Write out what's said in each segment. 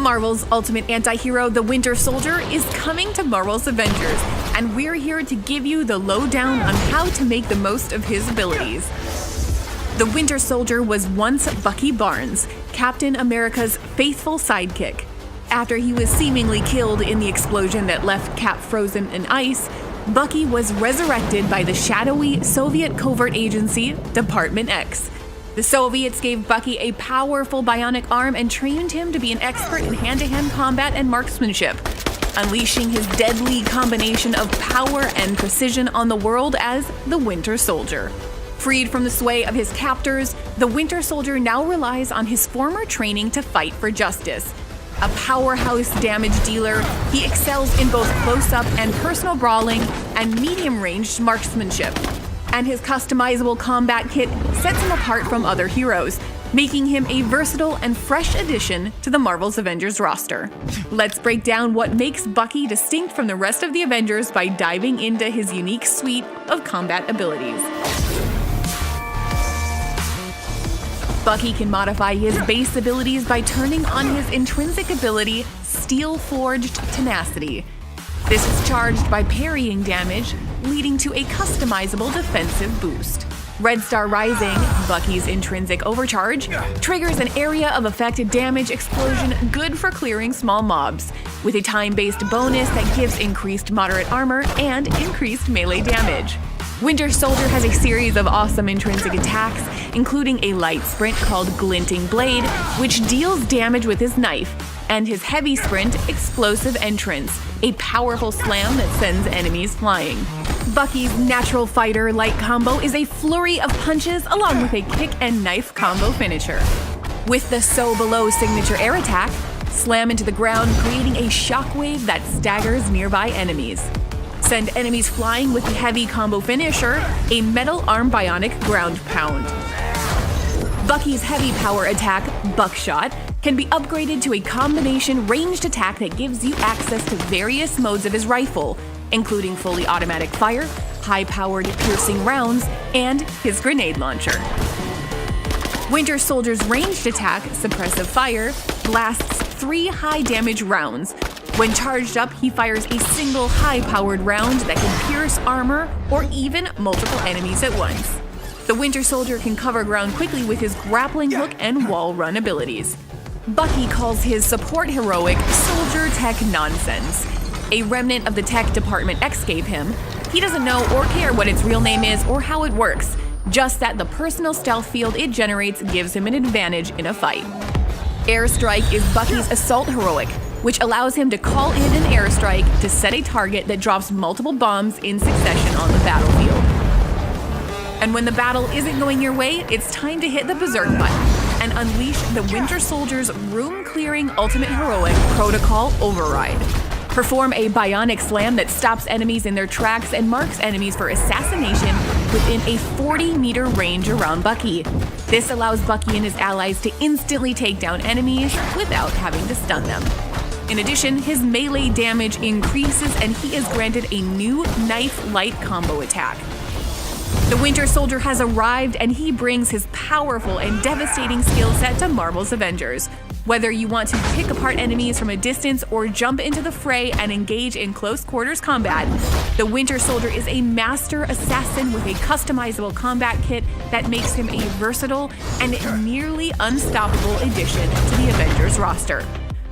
Marvel's ultimate anti-hero, the Winter Soldier, is coming to Marvel's Avengers, and we're here to give you the lowdown on how to make the most of his abilities. The Winter Soldier was once Bucky Barnes, Captain America's faithful sidekick. After he was seemingly killed in the explosion that left Cap frozen in ice, Bucky was resurrected by the shadowy Soviet covert agency, Department X. The Soviets gave Bucky a powerful bionic arm and trained him to be an expert in hand-to-hand combat and marksmanship, unleashing his deadly combination of power and precision on the world as the Winter Soldier. Freed from the sway of his captors, the Winter Soldier now relies on his former training to fight for justice. A powerhouse damage dealer, he excels in both close-up and personal brawling and medium-ranged marksmanship. And his customizable combat kit sets him apart from other heroes, making him a versatile and fresh addition to the Marvel's Avengers roster. Let's break down what makes Bucky distinct from the rest of the Avengers by diving into his unique suite of combat abilities. Bucky can modify his base abilities by turning on his intrinsic ability, Steel-Forged Tenacity. This is charged by parrying damage, leading to a customizable defensive boost. Red Star Rising, Bucky's intrinsic overcharge, triggers an area of affected damage explosion good for clearing small mobs, with a time-based bonus that gives increased moderate armor and increased melee damage. Winter Soldier has a series of awesome intrinsic attacks, including a light sprint called Glinting Blade, which deals damage with his knife, and his heavy sprint, Explosive Entrance, a powerful slam that sends enemies flying. Bucky's natural fighter-like combo is a flurry of punches along with a kick and knife combo finisher. With the So Below signature air attack, slam into the ground, creating a shockwave that staggers nearby enemies. Send enemies flying with the heavy combo finisher, a metal arm bionic ground pound. Bucky's heavy power attack, Buckshot, can be upgraded to a combination ranged attack that gives you access to various modes of his rifle, including fully automatic fire, high-powered piercing rounds, and his grenade launcher. Winter Soldier's ranged attack, Suppressive Fire, blasts 3 high-damage rounds. When charged up, he fires a single high-powered round that can pierce armor or even multiple enemies at once. The Winter Soldier can cover ground quickly with his grappling hook and wall run abilities. Bucky calls his support heroic Soldier Tech Nonsense, a remnant of the tech Department X gave him. He doesn't know or care what its real name is or how it works, just that the personal stealth field it generates gives him an advantage in a fight. Airstrike is Bucky's assault heroic, which allows him to call in an airstrike to set a target that drops multiple bombs in succession on the battlefield. And when the battle isn't going your way, it's time to hit the Berserk button and unleash the Winter Soldier's room-clearing ultimate heroic, Protocol Override. Perform a bionic slam that stops enemies in their tracks and marks enemies for assassination within a 40-meter range around Bucky. This allows Bucky and his allies to instantly take down enemies without having to stun them. In addition, his melee damage increases and he is granted a new knife-light combo attack. The Winter Soldier has arrived and he brings his powerful and devastating skill set to Marvel's Avengers. Whether you want to pick apart enemies from a distance or jump into the fray and engage in close quarters combat, the Winter Soldier is a master assassin with a customizable combat kit that makes him a versatile and nearly unstoppable addition to the Avengers roster.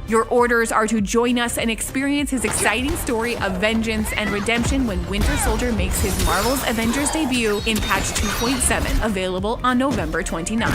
Your orders are to join us and experience his exciting story of vengeance and redemption when Winter Soldier makes his Marvel's Avengers debut in patch 2.7, available on November 29.